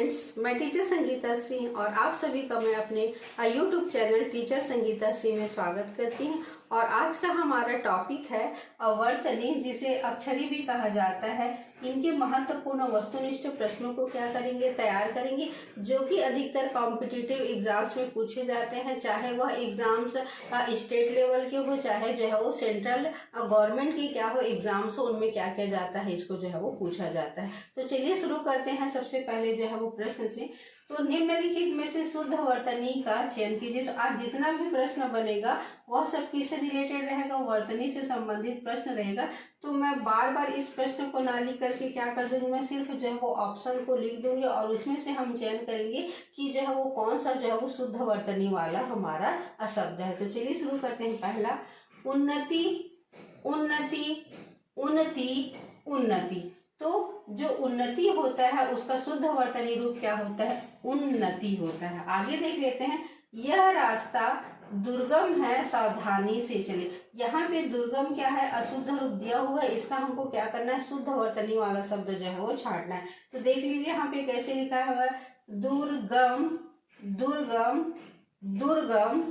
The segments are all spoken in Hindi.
फ्रेंड्स, मैं टीचर संगीता सिंह और आप सभी का मैं अपने YouTube channel teacher Sangeeta Singh में स्वागत करती हूँ। और आज का हमारा टॉपिक है वर्तनी, जिसे अक्षरी भी कहा जाता है। इनके महत्वपूर्ण वस्तुनिष्ठ प्रश्नों को क्या करेंगे, तैयार करेंगे, जो कि अधिकतर कॉम्पिटिटिव एग्जाम्स में पूछे जाते हैं, चाहे वह एग्जाम्स स्टेट लेवल के हो, चाहे जो है वो सेंट्रल गवर्नमेंट की क्या हो एग्जाम्स हो, उनमें क्या किया जाता है, इसको जो है वो पूछा जाता है। तो चलिए शुरू करते हैं। सबसे पहले जो है वो प्रश्न से, तो निम्नलिखित में से शुद्ध वर्तनी का चयन कीजिए। तो आज जितना भी प्रश्न बनेगा वह सब किससे रिलेटेड रहेगा, वर्तनी से संबंधित प्रश्न रहेगा। तो मैं बार बार इस प्रश्न को ना लिख करके क्या कर दूंगी, मैं सिर्फ जो है वो ऑप्शन को लिख दूंगी और उसमें से हम चयन करेंगे कि जो है वो कौन सा जो है वो शुद्ध वर्तनी वाला हमारा शब्द है। तो चलिए शुरू करते हैं। पहला, उन्नति, उन्नति, उन्नति, उन्नति। तो जो उन्नति होता है उसका शुद्ध वर्तनी रूप क्या होता है, उन्नति होता है। आगे देख लेते हैं। यह रास्ता दुर्गम है, सावधानी से चले। यहाँ पे दुर्गम क्या है, अशुद्ध रूप दिया हुआ है, इसका हमको क्या करना है, शुद्ध वर्तनी वाला शब्द जो है वो छांटना है। तो देख लीजिए यहाँ पे कैसे लिखा हुआ है, दुर्गम, दुर्गम, दुर्गम,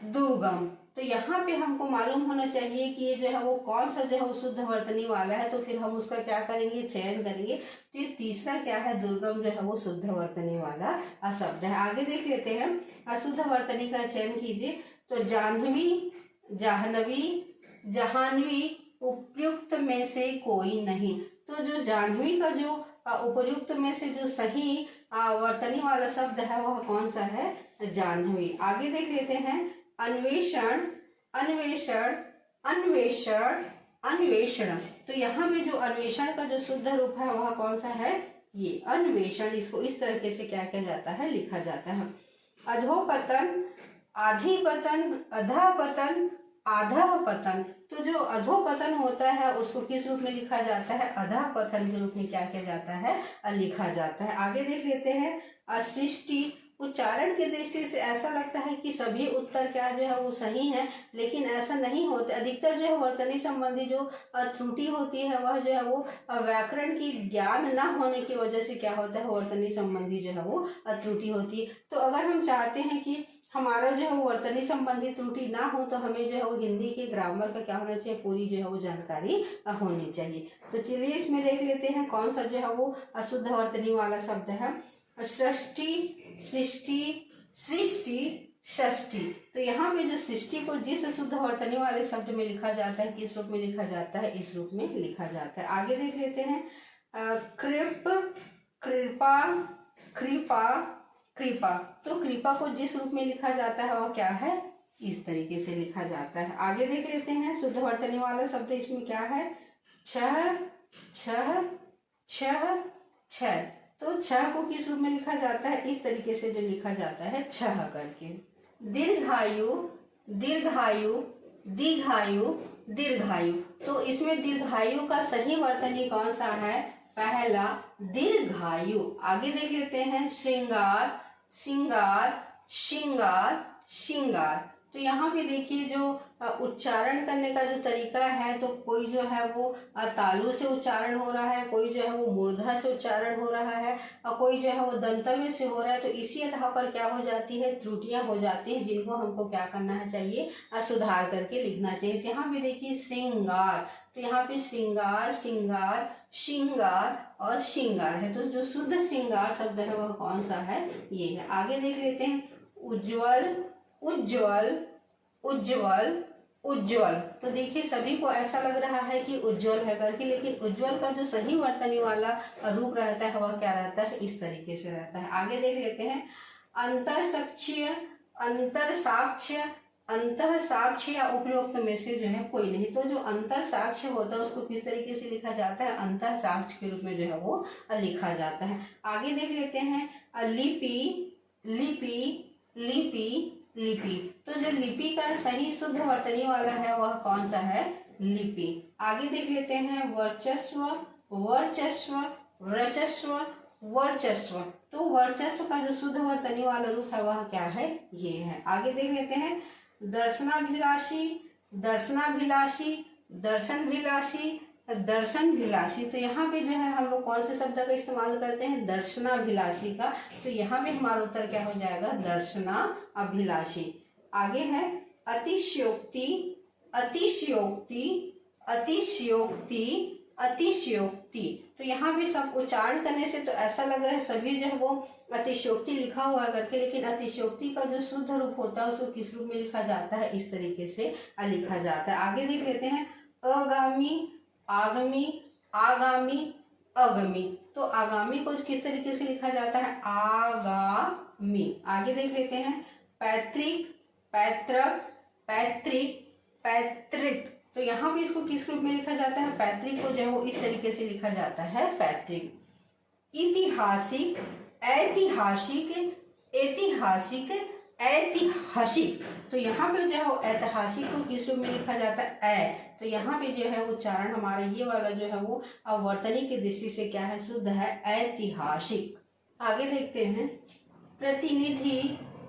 दुर्गम। तो यहाँ पे हमको मालूम होना चाहिए कि ये जो है वो कौन सा जो है वो शुद्ध वर्तनी वाला है, तो फिर हम उसका क्या करेंगे, चयन करेंगे। तो ये तीसरा क्या है, दुर्गम जो है वो शुद्ध वर्तनी वाला शब्द है। आगे देख लेते हैं। अशुद्ध वर्तनी का चयन कीजिए। तो जाह्नवी, जाह्नवी, जहानवी, उपयुक्त में से कोई नहीं। तो जो जाह्नवी का जो उपयुक्त में से जो सही वर्तनी वाला शब्द है वह कौन सा है, जाह्नवी। आगे देख लेते हैं। अन्वेषण, अन्वेषण, अन्वेषण, अन्वेषण। तो यहाँ में जो अन्वेषण का जो शुद्ध रूप है वह कौन सा है, ये अन्वेषण। इसको इस तरीके से क्या किया जाता है, लिखा जाता है। अधोपतन, आधिपतन, अधापतन, आधापतन। तो जो अधोपतन होता है उसको किस रूप में लिखा जाता है, अधापतन के रूप में क्या किया जाता है, लिखा जाता है। आगे देख लेते हैं। असृष्टि, उच्चारण की दृष्टि से ऐसा लगता है कि सभी उत्तर क्या जो है वो सही है, लेकिन ऐसा नहीं होता। अधिकतर जो है वर्तनी संबंधी जो त्रुटि होती है वह जो है वो व्याकरण की ज्ञान न होने की वजह से क्या होता है, वर्तनी संबंधी जो है वो त्रुटि होती है। तो अगर हम चाहते हैं कि हमारा जो है वो वर्तनी संबंधी त्रुटि ना हो, तो हमें जो है वो हिंदी के ग्रामर का क्या होना चाहिए, पूरी जो है वो जानकारी होनी चाहिए। तो चलिए इसमें देख लेते हैं कौन सा जो है वो अशुद्ध वर्तनी वाला शब्द है। सृष्टि, सृष्टि, सृष्टि, षष्टि। तो यहाँ पे जो सृष्टि को जिस शुद्ध वर्तनी वाले शब्द में लिखा जाता है, किस रूप में लिखा जाता है, इस रूप में लिखा जाता है। आगे देख लेते हैं। कृप, कृपा, कृपा, कृपा। तो कृपा को जिस रूप में लिखा जाता है वह क्या है, इस तरीके से लिखा जाता है। आगे देख लेते हैं। शुद्ध वर्तनी वाला शब्द इसमें क्या है, छह, छह, छह, छह। तो छह को किस रूप में लिखा जाता है, इस तरीके से जो लिखा जाता है, छह करके। दीर्घायु, दीर्घायु, दीर्घायु, दीर्घायु। तो इसमें दीर्घायु का सही वर्तनी कौन सा है, पहला दीर्घायु। आगे देख लेते हैं। श्रृंगार, श्रृंगार, श्रृंगार, श्रृंगार। तो यहाँ पे देखिए जो उच्चारण करने का जो तरीका है, तो कोई जो है वो तालु से उच्चारण हो रहा है, कोई जो है वो मूर्धा से उच्चारण हो रहा है, और कोई जो है वो दंतव्य से हो रहा है। तो इसी आधार पर क्या हो जाती है, त्रुटियां हो जाती हैं, जिनको हमको क्या करना है चाहिए, सुधार करके लिखना चाहिए। तो यहाँ पे देखिए श्रृंगार, तो यहाँ पे श्रृंगार, श्रृंगार, श्रृंगार और श्रृंगार है। तो जो शुद्ध श्रृंगार शब्द है वह कौन सा है, ये है। आगे देख लेते हैं। उज्ज्वल, उज्ज्वल, उज्ज्वल, उज्ज्वल। तो देखिए सभी को ऐसा लग रहा है कि उज्ज्वल है करके, लेकिन उज्ज्वल का जो सही वर्तनी वाला रूप रहता है वह क्या रहता है, इस तरीके से रहता है। आगे देख लेते हैं। अंतःसाक्ष्य, अंतरसाक्ष्य, अंतःसाक्ष्य या उपयुक्त में से जो है कोई नहीं। तो जो अंतरसाक्ष्य होता है उसको किस तरीके से लिखा जाता है, अंतःसाक्ष्य के रूप में जो है वो लिखा जाता है। आगे देख लेते हैं। लिपि, लिपि, लिपि, लिपि। तो जो लिपि का सही शुद्ध वर्तनी वाला है वह कौन सा है, लिपि। आगे देख लेते हैं। वर्चस्व, वर्चस्व, वर्चस्व, वर्चस्व। तो वर्चस्व का जो शुद्ध वर्तनी वाला रूप है वह क्या है, ये है। आगे देख लेते हैं। दर्शनाभिलाषी, दर्शनाभिलाषी, दर्शनभिलाषी, दर्शनाभिलाषी। तो यहाँ पे जो है हम लोग कौन से शब्द का इस्तेमाल करते हैं? दर्शनाभिलाषी का। तो यहाँ पे हमारा उत्तर क्या हो जाएगा? दर्शनाभिलाषी। आगे है अतिशयोक्ति, अतिशयोक्ति, अतिशयोक्ति, अतिशयोक्ति। तो यहाँ पे सब उच्चारण करने से तो ऐसा लग रहा है सभी जो है वो अतिशयोक्ति लिखा हुआ है करके, लेकिन अतिशयोक्ति का जो शुद्ध रूप होता है उसको किस रूप में लिखा जाता है? इस तरीके से लिखा जाता है। आगे देख लेते हैं अगामी, आगामी, आगामी, अगमी। तो आगामी को किस तरीके से लिखा जाता है? आगामी। आगे देख लेते हैं पैतृक, पैतृक, पैतृक, पैतृक। तो यहाँ पे इसको किस रूप में लिखा जाता है? पैतृक को जो है वो इस तरीके से लिखा जाता है पैतृक। ऐतिहासिक, ऐतिहासिक, ऐतिहासिक, ऐतिहासिक। तो यहाँ पे जो है वो ऐतिहासिक को किस रूप में लिखा जाता है? तो यहाँ पे जो है उच्चारण हमारा ये वाला जो है वो अवर्तनी की दृष्टि से क्या है? शुद्ध है ऐतिहासिक। आगे देखते हैं प्रतिनिधि,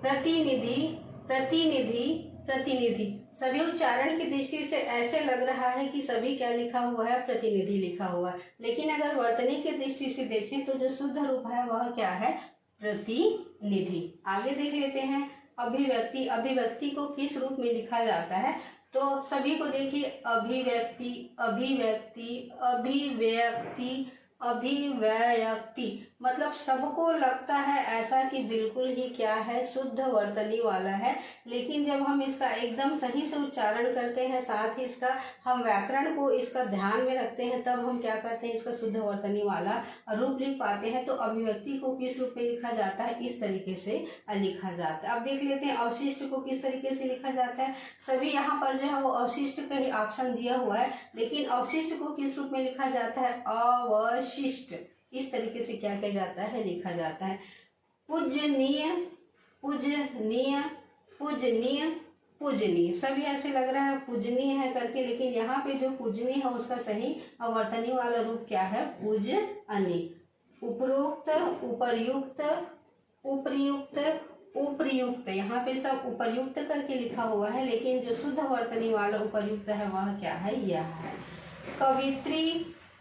प्रतिनिधि, प्रतिनिधि, प्रतिनिधि। सभी उच्चारण की दृष्टि से ऐसे लग रहा है कि सभी क्या लिखा हुआ है? प्रतिनिधि लिखा हुआ है, लेकिन अगर वर्तनी की दृष्टि से देखें तो जो शुद्ध रूप है वह क्या है? प्रतिनिधि। आगे देख लेते हैं अभिव्यक्ति, अभिव्यक्ति को किस रूप में लिखा जाता है? तो सभी को देखिए अभिव्यक्ति, अभिव्यक्ति, अभिव्यक्ति, अभिव्यक्ति। मतलब सबको लगता है ऐसा कि बिल्कुल ही क्या है? शुद्ध वर्तनी वाला है, लेकिन जब हम इसका एकदम सही से उच्चारण करते हैं, साथ ही इसका हम व्याकरण को इसका ध्यान में रखते हैं, तब हम क्या करते हैं? इसका शुद्ध वर्तनी वाला रूप लिख पाते हैं। तो अभिव्यक्ति को किस रूप में लिखा जाता है? इस तरीके से लिखा जाता है। अब देख लेते हैं अवशिष्ट को किस तरीके से लिखा जाता है। सभी यहाँ पर जो है वो अवशिष्ट का ही ऑप्शन दिया हुआ है, लेकिन अवशिष्ट को किस रूप में लिखा जाता है? अवशिष्ट। इस तरीके से क्या किया जाता है? लिखा जाता है। पूजनीय, पूजनीय, पूजनीय, पूजनीय। सभी ऐसे लग रहा है पूजनीय है करके, लेकिन यहाँ पे जो पूजनीय है उसका सही अवर्तनी वाला रूप क्या है? पूजनीय। उपरोक्त, उपर्युक्त, उपर्युक्त, उपर्युक्त। यहाँ पे सब उपर्युक्त करके लिखा हुआ है, लेकिन जो शुद्ध वर्तनी वाला उपर्युक्त है वह क्या है? यह है। कवित्री,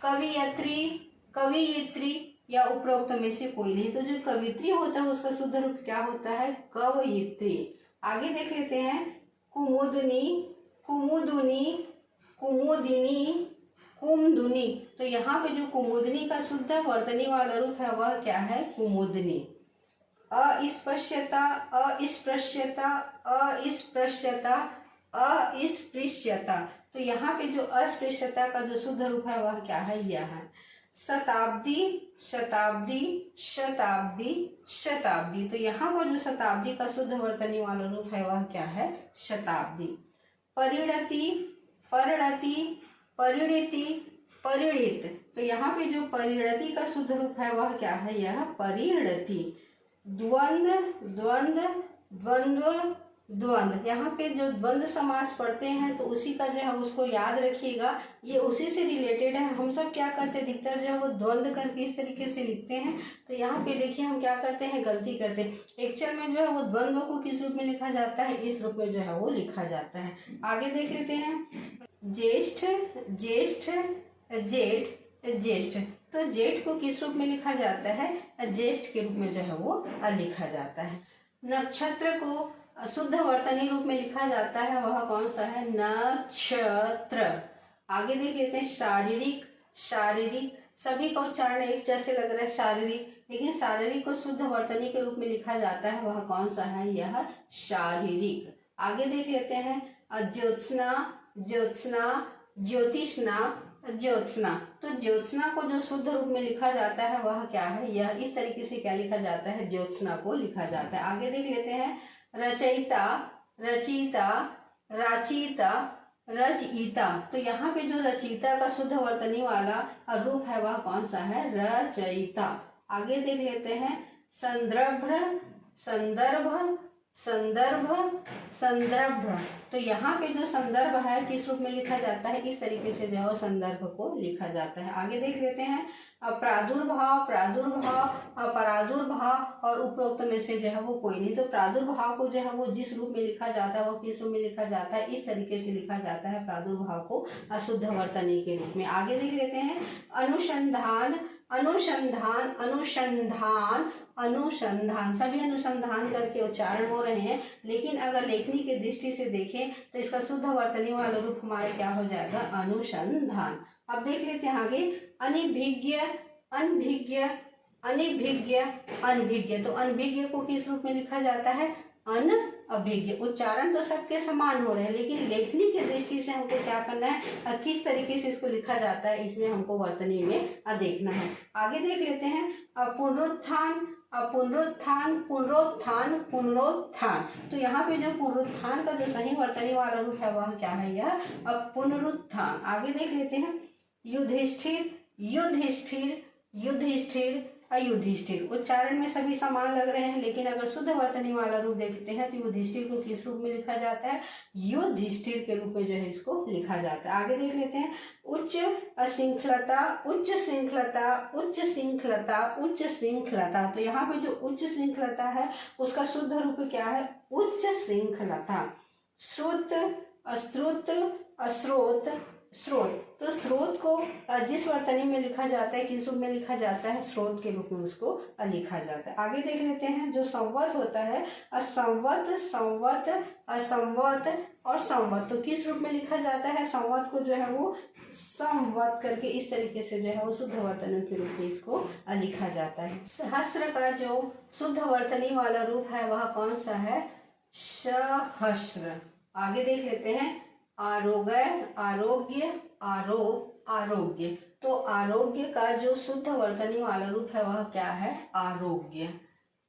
कवियत्री, कवियत्री या उपरोक्त में से कोई नहीं। तो जो कवित्री होता है उसका शुद्ध रूप क्या होता है? कवयित्री। आगे देख लेते हैं कुमुदनी, कुमुदुनी, कुमुदिनी, कुमदुनी। तो यहाँ पे जो कुमुदनी का शुद्ध वर्तनी वाला रूप है वह क्या है? कुमुदनी। अस्पृश्यता, अस्पृश्यता, अस्पृश्यता, अस्पृश्यता। तो यहाँ पे जो अस्पृश्यता का जो शुद्ध रूप है वह क्या है? यह है। शताब्दी, शताब्दी, शताब्दी, शताब्दी। तो यहाँ पर जो शताब्दी का शुद्ध वर्तनी वाला रूप है वह क्या है? शताब्दी। परिणति, परिणति, परिणति, परिणित। तो यहाँ पे जो परिणति का शुद्ध रूप है वह क्या है? यह परिणति। द्वंद्व, द्वंद्व, द्वंद्व, द्वंद्व। यहाँ पे जो द्वंद्व समास पढ़ते हैं तो उसी का जो है उसको याद रखिएगा, ये उसी से रिलेटेड है। हम सब क्या करते हैं? अधिकतर जो है वो द्वंद्व करके इस तरीके से लिखते हैं। तो यहाँ पे देखिए हम क्या करते हैं? गलती करते हैं। एक्चुअल में जो है वो द्वंद्व को किस रूप में लिखा जाता है? इस रूप में जो है वो लिखा जाता है। आगे देख लेते हैं ज्येष्ठ, ज्येष्ठ, जेठ, ज्येष्ठ। तो जेठ को किस रूप में लिखा जाता है? ज्येष्ठ के रूप में जो है वो लिखा जाता है। नक्षत्र को शुद्ध वर्तनी रूप में लिखा जाता है, वह कौन सा है? नक्षत्र। आगे देख लेते हैं शारीरिक, शारीरिक। सभी का उच्चारण एक जैसे लग रहा है शारीरिक, लेकिन शारीरिक को शुद्ध वर्तनी के रूप में लिखा जाता है, वह कौन सा है? यह शारीरिक। आगे देख लेते हैं ज्योत्सना, ज्योत्सना, ज्योतिष्ना, ज्योत्सना। तो ज्योत्सना को जो शुद्ध रूप में लिखा जाता है वह क्या है? यह इस तरीके से क्या लिखा जाता है? ज्योत्सना को लिखा जाता है। आगे देख लेते हैं रचयिता, रचयिता, रचयिता, रचयिता। तो यहाँ पे जो रचयिता का शुद्ध वर्तनी वाला रूप है वह कौन सा है? रचयिता। आगे देख लेते हैं संदर्भ, संदर्भ, संदर्भ, संदर्भ। तो यहाँ पे जो संदर्भ है किस रूप में लिखा जाता है, इस तरीके से जो है संदर्भ को लिखा जाता है। आगे देख लेते हैं। प्रादुर्भाव, प्रादुर्भाव, परादुर्भाव और उपरोक्त में से जो है वो कोई नहीं। तो प्रादुर्भाव को जो है वो जिस रूप में लिखा जाता है वो किस रूप में लिखा जाता है, इस तरीके से लिखा जाता है प्रादुर्भाव को अशुद्ध वर्तनी के रूप में। आगे देख लेते हैं। अनुसंधान, अनुसंधान, अनुसंधान, अनुसंधान, सभी अनुसंधान करके उच्चारण हो रहे हैं, लेकिन अगर लेखनी की दृष्टि से देखें तो इसका शुद्ध वर्तनी वाला रूप हमारा क्या हो जाएगा, अनुसंधान। अब देख लेते हैं आगे। अनभिज्ञ, अनभिज्ञ, अनभिज्ञ, अनभिज्ञ। तो अनभिज्ञ को किस रूप में लिखा जाता है, अनभिज्ञ। उच्चारण तो सबके समान हो रहे हैं, लेकिन लेखनी की दृष्टि से हमको क्या करना है, किस तरीके से इसको लिखा जाता है, इसमें हमको वर्तनी में देखना है। आगे देख लेते हैं। पुनरुत्थान, पुनरुत्थान, पुनरुत्थान, पुनरुत्थान। तो यहाँ पे जो पुनरुत्थान का जो सही वर्तनी वाला रूप है वह क्या है, यह पुनरुत्थान। आगे देख लेते हैं। युधिष्ठिर, युधिष्ठिर, युधिष्ठिर, युधिष्ठिर। उच्चारण में सभी समान लग रहे हैं, लेकिन अगर शुद्ध वर्तनी वाला रूप देखते हैं तो युधिष्ठिर को किस रूप में लिखा जाता है, युधिष्ठिर के रूप में जो है इसको लिखा जाता है। आगे देख लेते हैं। उच्च श्रृंखलता, उच्च श्रृंखलता, उच्च श्रृंखलता, उच्च श्रृंखलता। तो यहाँ पे जो उच्च श्रृंखलता है उसका शुद्ध रूप क्या है, उच्च श्रृंखलता। श्रुत, अश्रुत, अस्रोत, स्रोत। तो स्रोत को जिस वर्तनी में लिखा जाता है, किस रूप में लिखा जाता है, स्रोत के रूप में उसको लिखा जाता है। आगे देख लेते हैं। जो संवत होता है, असंवत, संवत, असंवत और संवत। तो किस रूप में लिखा जाता है, संवत को जो है वो संवत करके इस तरीके से जो है वो शुद्ध वर्तनी के रूप में इसको लिखा जाता है। सहस्त्र का जो शुद्ध वर्तनी वाला रूप है वह कौन सा है, सहस्त्र। आगे देख लेते हैं। आरोग्य, आरोग्य, आरोग, आरोग्य। तो आरोग्य का जो शुद्ध वर्तनी वाला रूप है वह क्या है, आरोग्य।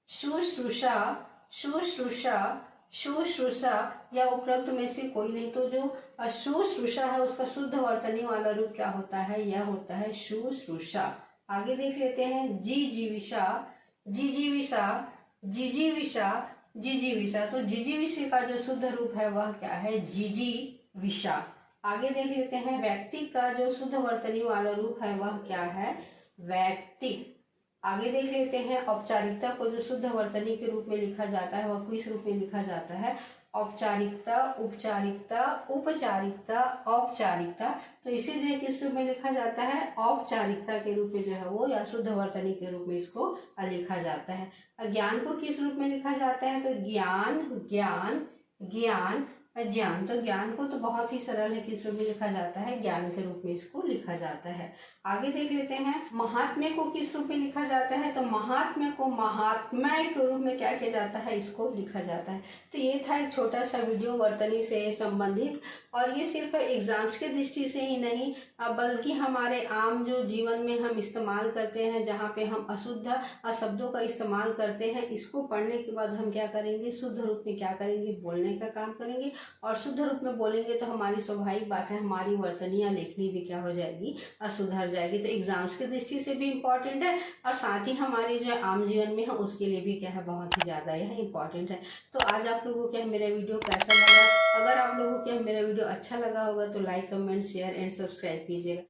शुश्रूषा, शुश्रूषा, शुश्रूषा या उपरोक्त में से कोई नहीं। तो जो शुश्रूषा है उसका शुद्ध वर्तनी वाला रूप क्या होता है, यह होता है शुश्रूषा। आगे देख लेते हैं। जिजीविषा, जिजीविषा, जिजीविषा, जिजीविषा। तो जिजीविषा का जो शुद्ध रूप है वह क्या है, जिजीविषा। आगे देख लेते हैं। व्यक्ति का जो शुद्ध वर्तनी वाला रूप है वह क्या है, व्यक्ति। आगे देख लेते हैं। औपचारिकता को जो शुद्ध वर्तनी के रूप में लिखा जाता है वह किस रूप में लिखा जाता है, औपचारिकता, उपचारिकता, उपचारिकता, औपचारिकता। तो इसे जो है किस रूप में लिखा जाता है, औपचारिकता के रूप में जो है वो या शुद्ध वर्तनी के रूप में इसको लिखा जाता है। ज्ञान को किस रूप में लिखा जाता है, तो ज्ञान, ज्ञान, ज्ञान, ज्ञान। तो ज्ञान को तो बहुत ही सरल है, किस रूप में लिखा जाता है, ज्ञान के रूप में इसको लिखा जाता है। आगे देख लेते हैं। महात्म्य को किस रूप में लिखा जाता है, तो महात्म्य को महात्म्य के रूप में क्या किया जाता है, इसको लिखा जाता है। तो ये था एक छोटा सा वीडियो वर्तनी से संबंधित, और ये सिर्फ एग्जाम्स के दृष्टि से ही नहीं बल्कि हमारे आम जो जीवन में हम इस्तेमाल करते हैं, जहाँ पे हम अशुद्ध शब्दों का इस्तेमाल करते हैं, इसको पढ़ने के बाद हम क्या करेंगे, शुद्ध रूप में क्या करेंगे, बोलने का काम करेंगे। और शुद्ध रूप में बोलेंगे तो हमारी स्वाभाविक बात है, हमारी वर्तनी या लेखनी भी क्या हो जाएगी, सुधर जाएगी। तो एग्जाम्स की दृष्टि से भी इम्पॉर्टेंट है, और साथ ही हमारे जो आम जीवन में है उसके लिए भी क्या है, बहुत ही ज़्यादा यह इम्पॉर्टेंट है। तो आज आप लोगों को क्या मेरा वीडियो कैसा लगा, अगर आप लोगों को क्या मेरा वीडियो अच्छा लगा होगा तो like, comment, share and subscribe कीजिएगा।